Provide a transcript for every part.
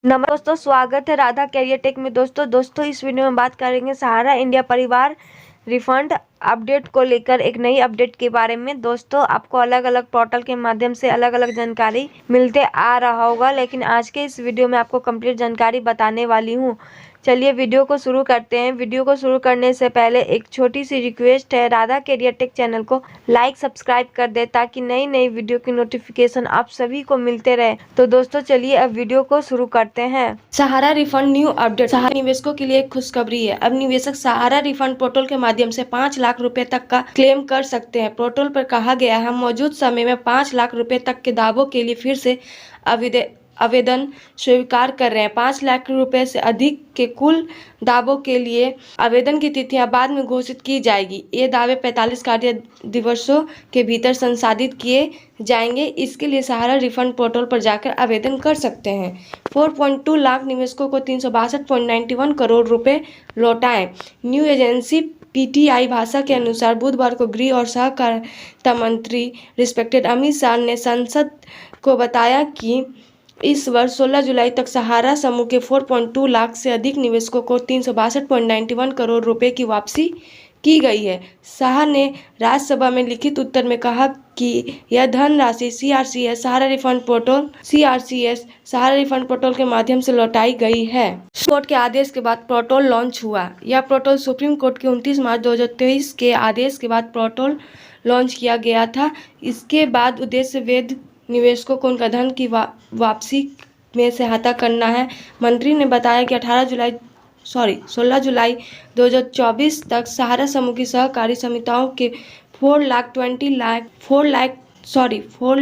नमस्कार दोस्तों, स्वागत है राधा कैरियर टेक में। दोस्तों इस वीडियो में बात करेंगे सहारा इंडिया परिवार रिफंड अपडेट को लेकर एक नई अपडेट के बारे में। दोस्तों, आपको अलग अलग पोर्टल के माध्यम से अलग अलग जानकारी मिलते आ रहा होगा, लेकिन आज के इस वीडियो में आपको कंप्लीट जानकारी बताने वाली हूँ। चलिए वीडियो को शुरू करते हैं। वीडियो को शुरू करने से पहले एक छोटी सी रिक्वेस्ट है, राधा कैरियर टेक चैनल को लाइक सब्सक्राइब कर दे ताकि नई नई वीडियो की नोटिफिकेशन आप सभी को मिलते रहे। तो दोस्तों चलिए अब वीडियो को शुरू करते हैं। सहारा रिफंड न्यू अपडेट। सहारा निवेशकों के लिए एक खुशखबरी है। अब निवेशक सहारा रिफंड पोर्टल के माध्यम से 5 लाख रुपए तक का क्लेम कर सकते हैं। पोर्टल पर कहा गया है, मौजूद समय में 5 लाख रुपए तक के दावों के लिए फिर से आवेदन स्वीकार कर रहे हैं। 5 लाख रुपए से अधिक के कुल दावों के लिए आवेदन की तिथियां बाद में घोषित की जाएगी। ये दावे 45 कार्य दिवसों के भीतर संसाधित किए जाएंगे। इसके लिए सहारा रिफंड पोर्टल पर जाकर आवेदन कर सकते हैं। 4.2 लाख निवेशकों को 362.91 करोड़ रुपए लौटाए। न्यू एजेंसी पीटीआई भाषा के अनुसार बुधवार को गृह और सहकारिता मंत्री रिस्पेक्टेड अमित शाह ने संसद को बताया कि इस वर्ष 16 जुलाई तक सहारा समूह के 4.2 लाख से अधिक निवेशकों को 362.91 करोड़ रुपए की वापसी की गई है। शाह ने राज्यसभा में लिखित उत्तर में कहा कि यह धनराशि सीआरसीएस सहारा रिफंड पोर्टल के माध्यम से लौटाई गई है। कोर्ट के आदेश के बाद पोर्टल लॉन्च हुआ। यह पोर्टल सुप्रीम कोर्ट के 29 मार्च 2023 के आदेश के बाद पोर्टल लॉन्च किया गया था। इसके बाद उद्देश्य वैध निवेशकों को उनका धन की वापसी में सहायता करना है। मंत्री ने बताया कि 16 जुलाई 2024 तक सहारा समूह की सहकारी समितियों के 4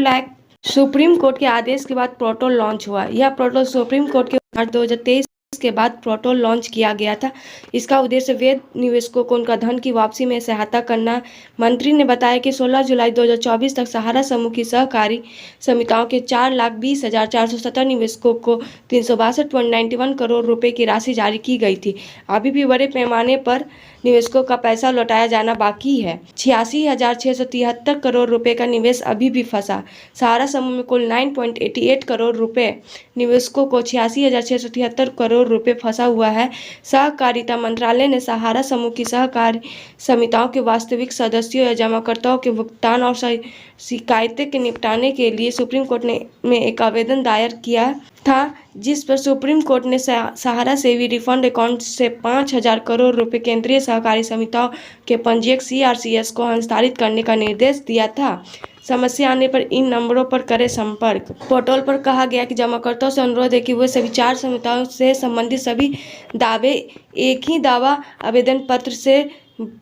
लाख सुप्रीम कोर्ट के आदेश के बाद पोर्टल लॉन्च हुआ। यह पोर्टल सुप्रीम कोर्ट के मार्च 2023 के बाद पोर्टल लॉन्च किया गया था। इसका उद्देश्य वैध निवेशकों को उनका धन की वापसी में सहायता करना। मंत्री ने बताया कि 16 जुलाई 2024 तक सहारा समूह की सहकारी समितियों के 4,20,470 निवेशकों को 362.91 करोड़ रुपए की राशि जारी की गई थी। अभी भी बड़े पैमाने पर निवेशकों का पैसा लौटाया जाना बाकी है। 86,673 करोड़ रुपए का निवेश अभी भी फंसा। सहारा समूह में कुल 9.88 करोड़ रुपए निवेशकों को 86,673 करोड़ रुपए फंसा हुआ है। सहकारिता मंत्रालय ने सहारा समूह की सहकारी समितियों के वास्तविक सदस्यों या जमाकर्ताओं के भुगतान और शिकायतें के निपटाने के लिए सुप्रीम कोर्ट में एक आवेदन दायर किया था, जिस पर सुप्रीम कोर्ट ने सहारा सेवी रिफंड अकाउंट से 5,000 करोड़ रुपए केंद्रीय सहकारी समितियों के पंजीयक सीआरसीएस को हस्तांतरित करने का निर्देश दिया था। समस्या आने पर इन नंबरों पर करें संपर्क। पोर्टल पर कहा गया कि जमाकर्ताओं से अनुरोध है कि वे सभी 4 समितियों से संबंधित सभी दावे एक ही दावा आवेदन पत्र से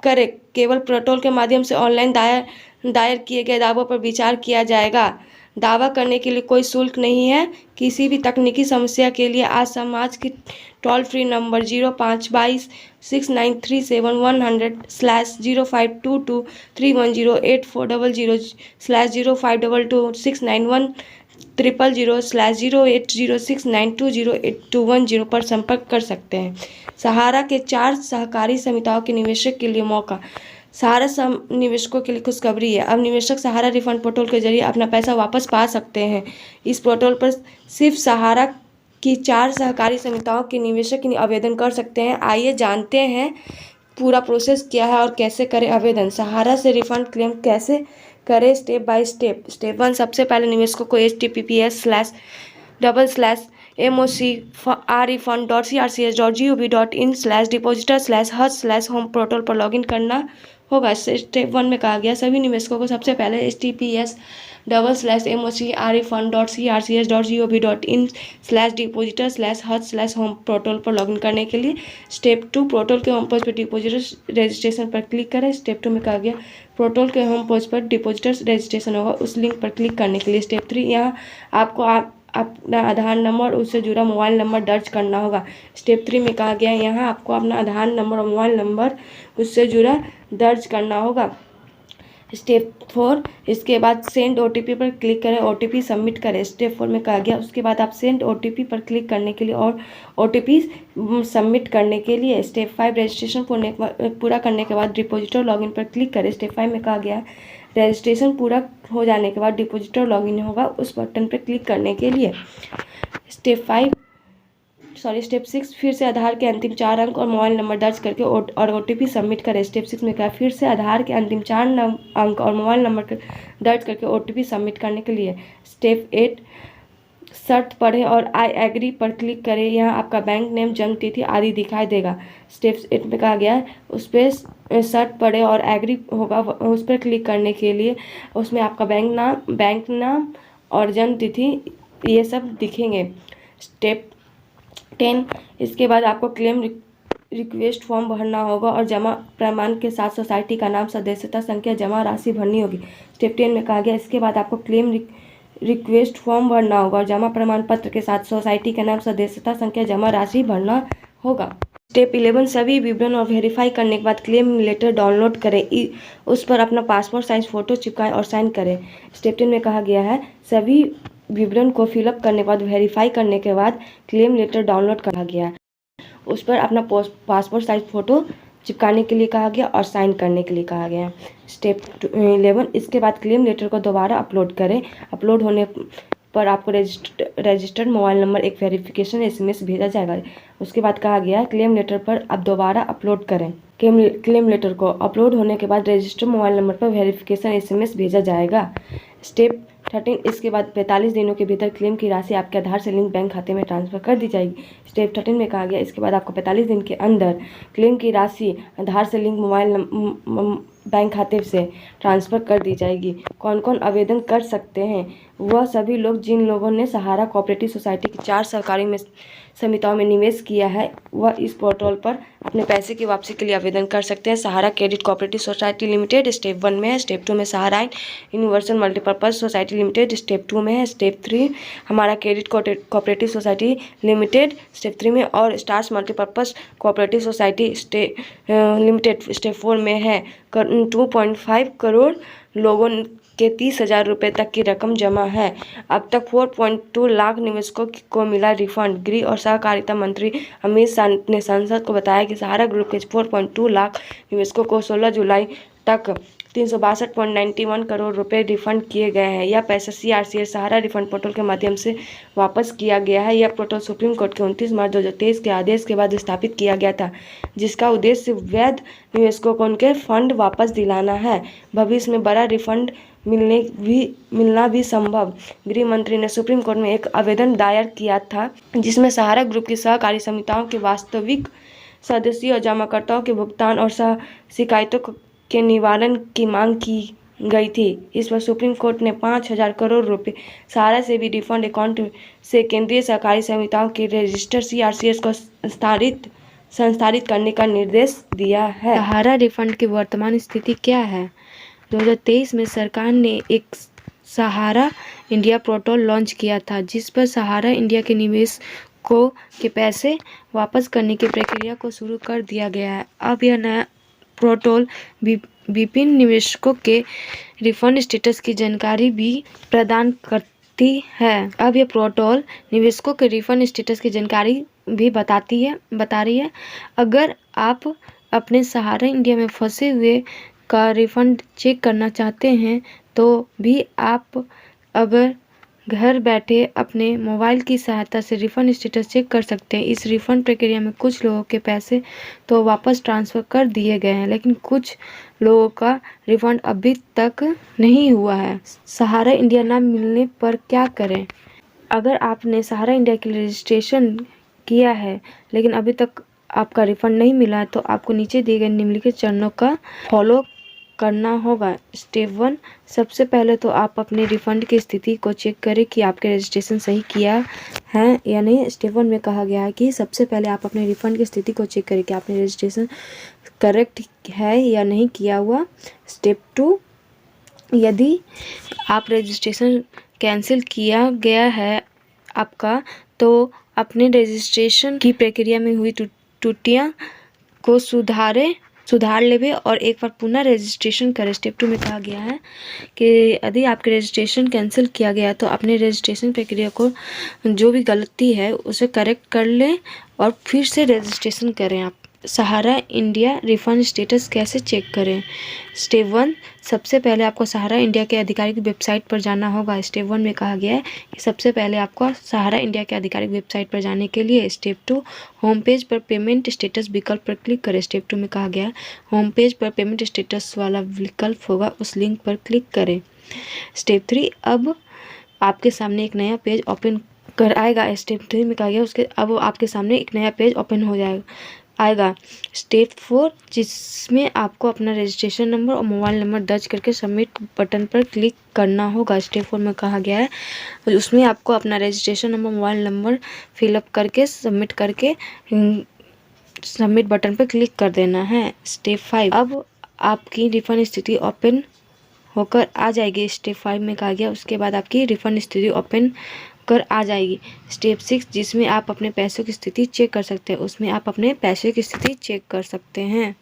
करें। केवल पोर्टल के माध्यम से ऑनलाइन दायर किए गए दावों पर विचार किया जाएगा। दावा करने के लिए कोई शुल्क नहीं है। किसी भी तकनीकी समस्या के लिए आज समाज की टोल फ्री नंबर 0526930722231085008006910000/0806920821 पर संपर्क कर सकते हैं। सहारा के 4 सहकारी समितियों के निवेशक के लिए मौका। सहारा निवेशकों के लिए खुशखबरी है। अब निवेशक सहारा रिफंड पोर्टल के जरिए अपना पैसा वापस पा सकते हैं। इस पोर्टल पर सिर्फ सहारा की 4 सहकारी समितियों के निवेशक ही आवेदन कर सकते हैं। आइए जानते हैं पूरा प्रोसेस क्या है और कैसे करें आवेदन। सहारा से रिफंड क्लेम कैसे करें, स्टेप बाय स्टेप। स्टेप 1, सबसे पहले निवेशकों को https://mocrefund.crcs.gov.in/depositor/hus/home पोर्टल पर लॉगिन करना होगा। स्टेप 1 में कहा गया सभी निवेशकों को सबसे पहले https://mocrefund.crcs.gov.in/depositor/hus/home पोर्टल पर लॉगिन करने के लिए स्टेप 2, पोर्टल के होम पेज पर डिपोजिटर रजिस्ट्रेशन पर क्लिक करें। स्टेप 2 में कहा गया पोर्टल के होम पेज पर डिपोजिटर रजिस्ट्रेशन होगा, उस लिंक पर क्लिक करने के लिए। स्टेप 3, यहाँ आपको अपना आधार नंबर उससे जुड़ा मोबाइल नंबर दर्ज करना होगा। स्टेप 3 में कहा गया यहाँ आपको अपना आधार नंबर और मोबाइल नंबर उससे जुड़ा दर्ज करना होगा। स्टेप 4, इसके बाद सेंड ओटीपी पर क्लिक करें, ओटीपी सबमिट करें। स्टेप 4 में कहा गया उसके बाद आप सेंड ओटीपी पर क्लिक करने के लिए और ओटीपी सबमिट करने के लिए। स्टेप 5, रजिस्ट्रेशन पूरा करने के बाद डिपोजिटर लॉगिन पर क्लिक करें। स्टेप 5 में कहा गया रजिस्ट्रेशन पूरा हो जाने के बाद डिपोजिटर लॉगिन होगा, उस बटन पर क्लिक करने के लिए। स्टेप 5 स्टेप 6 फिर से आधार के अंतिम 4 अंक और मोबाइल नंबर दर्ज करके और OTP सबमिट करें। स्टेप 6 में कहा फिर से आधार के अंतिम 4 अंक और मोबाइल नंबर दर्ज करके OTP सबमिट करने के लिए। स्टेप 8 शर्त पढ़ें और आई एग्री पर क्लिक करें। यहाँ आपका बैंक नेम, जन्म तिथि आदि दिखाई देगा। स्टेप 8 में कहा गया है उस पर शर्त पढ़ें और एग्री होगा, उस पर क्लिक करने के लिए उसमें आपका बैंक नाम और जन्म तिथि ये सब दिखेंगे। स्टेप 10 इसके बाद आपको क्लेम रिक्वेस्ट फॉर्म भरना होगा और जमा प्रमाण के साथ सोसाइटी का नाम, सदस्यता संख्या, जमा राशि भरनी होगी। स्टेप 10 में कहा गया इसके बाद आपको क्लेम रिक्वेस्ट फॉर्म भरना होगा और जमा प्रमाण पत्र के साथ सोसाइटी का नाम, सदस्यता संख्या, जमा राशि भरना होगा। स्टेप 11 सभी विवरण और वेरीफाई करने के बाद क्लेम लेटर डाउनलोड करें, उस पर अपना पासपोर्ट साइज फोटो चिपकाएं और साइन करें। स्टेप 10 में कहा गया है सभी विवरण को फिलअप करने के बाद वेरीफाई करने के बाद क्लेम लेटर डाउनलोड करा गया है, उस पर अपना पासपोर्ट साइज फ़ोटो चिपकाने के लिए कहा गया और साइन करने के लिए कहा गया है। स्टेप 11 इसके बाद क्लेम लेटर को दोबारा अपलोड करें। अपलोड होने पर आपको रजिस्टर्ड मोबाइल नंबर एक वेरिफिकेशन SMS भेजा जाएगा। उसके बाद कहा गया क्लेम लेटर पर आप दोबारा अपलोड करें। क्लेम लेटर को अपलोड होने के बाद रजिस्टर्ड मोबाइल नंबर पर वेरिफिकेशन SMS भेजा जाएगा। स्टेप 13 इसके बाद 45 दिनों के भीतर क्लेम की राशि आपके आधार से लिंक बैंक खाते में ट्रांसफ़र कर दी जाएगी। स्टेप 13 में कहा गया इसके बाद आपको 45 दिन के अंदर क्लेम की राशि आधार से लिंक मोबाइल बैंक खाते से ट्रांसफ़र कर दी जाएगी। कौन कौन आवेदन कर सकते हैं? वह सभी लोग जिन लोगों ने सहारा कोऑपरेटिव सोसाइटी की 4 सहकारी समितियों में निवेश किया है, वह इस पोर्टल पर अपने पैसे की वापसी के लिए आवेदन कर सकते हैं। Sahara credit cooperative society limited step 1 में है। स्टेप 2 में Sahara universal multipurpose society limited step 2 में है। स्टेप 3 हमारा credit cooperative society limited step 3 में और stars multipurpose cooperative society limited step 4 में है। 2.5 करोड़ लोगों के 30,000 रुपये तक की रकम जमा है। अब तक 4.2 लाख निवेशकों को मिला रिफंड। गृह और सहकारिता मंत्री अमित शाह ने संसद को बताया कि सहारा ग्रुप के 4.2 लाख निवेशकों को 16 जुलाई तक 362.91 करोड़ रुपए रिफंड किए गए हैं। यह पैसा CRCS सहारा रिफंड पोर्टल के माध्यम से वापस किया गया है। यह पोर्टल सुप्रीम कोर्ट के 29 मार्च 2023 के आदेश के बाद स्थापित किया गया था, जिसका उद्देश्य वैध निवेशकों को उनके फंड वापस दिलाना है। भविष्य में बड़ा रिफंड मिलना भी संभव। गृह मंत्री ने सुप्रीम कोर्ट में एक आवेदन दायर किया था, जिसमें सहारा ग्रुप की सहकारी समितियों के वास्तविक सदस्यों और जमाकर्ताओं के भुगतान और शिकायतों के निवारण की मांग की गई थी। इस पर सुप्रीम कोर्ट ने 5,000 करोड़ रुपए सहारा से भी रिफंड अकाउंट से केंद्रीय सहकारी समितियों के रजिस्टर CRCS को संस्थानित करने का निर्देश दिया है। सहारा रिफंड की वर्तमान स्थिति क्या है? 2023 में सरकार ने एक सहारा इंडिया पोर्टल लॉन्च किया था, जिस पर सहारा इंडिया के निवेशकों के पैसे वापस करने की प्रक्रिया को शुरू कर दिया गया है। अब यह नया पोर्टल विभिन्न निवेशकों के रिफंड स्टेटस की जानकारी भी प्रदान करती है। अब यह पोर्टल निवेशकों के रिफंड स्टेटस की जानकारी भी बता रही है। अगर आप अपने सहारा इंडिया में फंसे हुए का रिफंड चेक करना चाहते हैं तो भी आप अगर घर बैठे अपने मोबाइल की सहायता से रिफंड स्टेटस चेक कर सकते हैं। इस रिफंड प्रक्रिया में कुछ लोगों के पैसे तो वापस ट्रांसफ़र कर दिए गए हैं, लेकिन कुछ लोगों का रिफंड अभी तक नहीं हुआ है। सहारा इंडिया नाम मिलने पर क्या करें? अगर आपने सहारा इंडिया के लिए रजिस्ट्रेशन किया है लेकिन अभी तक आपका रिफंड नहीं मिला है, तो आपको नीचे दिए गए निम्नलिखित चरणों का फॉलो करना होगा। स्टेप 1 सबसे पहले तो आप अपने रिफंड की स्थिति को चेक करें कि आपके रजिस्ट्रेशन सही किया है या नहीं। स्टेप 1 में कहा गया है कि सबसे पहले आप अपने रिफंड की स्थिति को चेक करें कि आपने रजिस्ट्रेशन करेक्ट है या नहीं किया हुआ। स्टेप 2 यदि आप रजिस्ट्रेशन कैंसिल किया गया है आपका, तो अपने रजिस्ट्रेशन की प्रक्रिया में हुई त्रुटियां को सुधार लेवे और एक बार पुनः रजिस्ट्रेशन करें। स्टेप 2 में कहा गया है कि यदि आपके रजिस्ट्रेशन कैंसिल किया गया तो अपने रजिस्ट्रेशन प्रक्रिया को जो भी गलती है उसे करेक्ट कर लें और फिर से रजिस्ट्रेशन करें आप। सहारा इंडिया रिफंड स्टेटस कैसे चेक करें। स्टेप 1, सबसे पहले आपको सहारा इंडिया के आधिकारिक वेबसाइट पर जाना होगा। स्टेप 1 में कहा गया है कि सबसे पहले आपको सहारा इंडिया के आधिकारिक वेबसाइट पर जाने के लिए स्टेप 2, होम पेज पर पेमेंट स्टेटस विकल्प पर क्लिक करें। स्टेप 2 में कहा गया है होम पेज पर पेमेंट स्टेटस वाला विकल्प होगा, उस लिंक पर क्लिक करें। स्टेप 3, अब आपके सामने एक नया पेज ओपन कर आएगा। स्टेप 3 में कहा गया उसके अब आपके सामने एक नया पेज ओपन हो आएगा। स्टेप 4, जिसमें आपको अपना रजिस्ट्रेशन नंबर और मोबाइल नंबर दर्ज करके सबमिट बटन पर क्लिक करना होगा। स्टेप 4 में कहा गया है उसमें आपको अपना registration number, mobile number fill up करके सबमिट करके सबमिट बटन पर क्लिक कर देना है। स्टेप 5, अब आपकी रिफंड स्थिति ओपन होकर आ जाएगी। स्टेप 5 में कहा गया उसके बाद आपकी रिफंड स्थिति ओपन कर आ जाएगी। स्टेप 6, जिसमें आप अपने पैसों की स्थिति चेक कर सकते हैं, उसमें आप अपने पैसे की स्थिति चेक कर सकते हैं।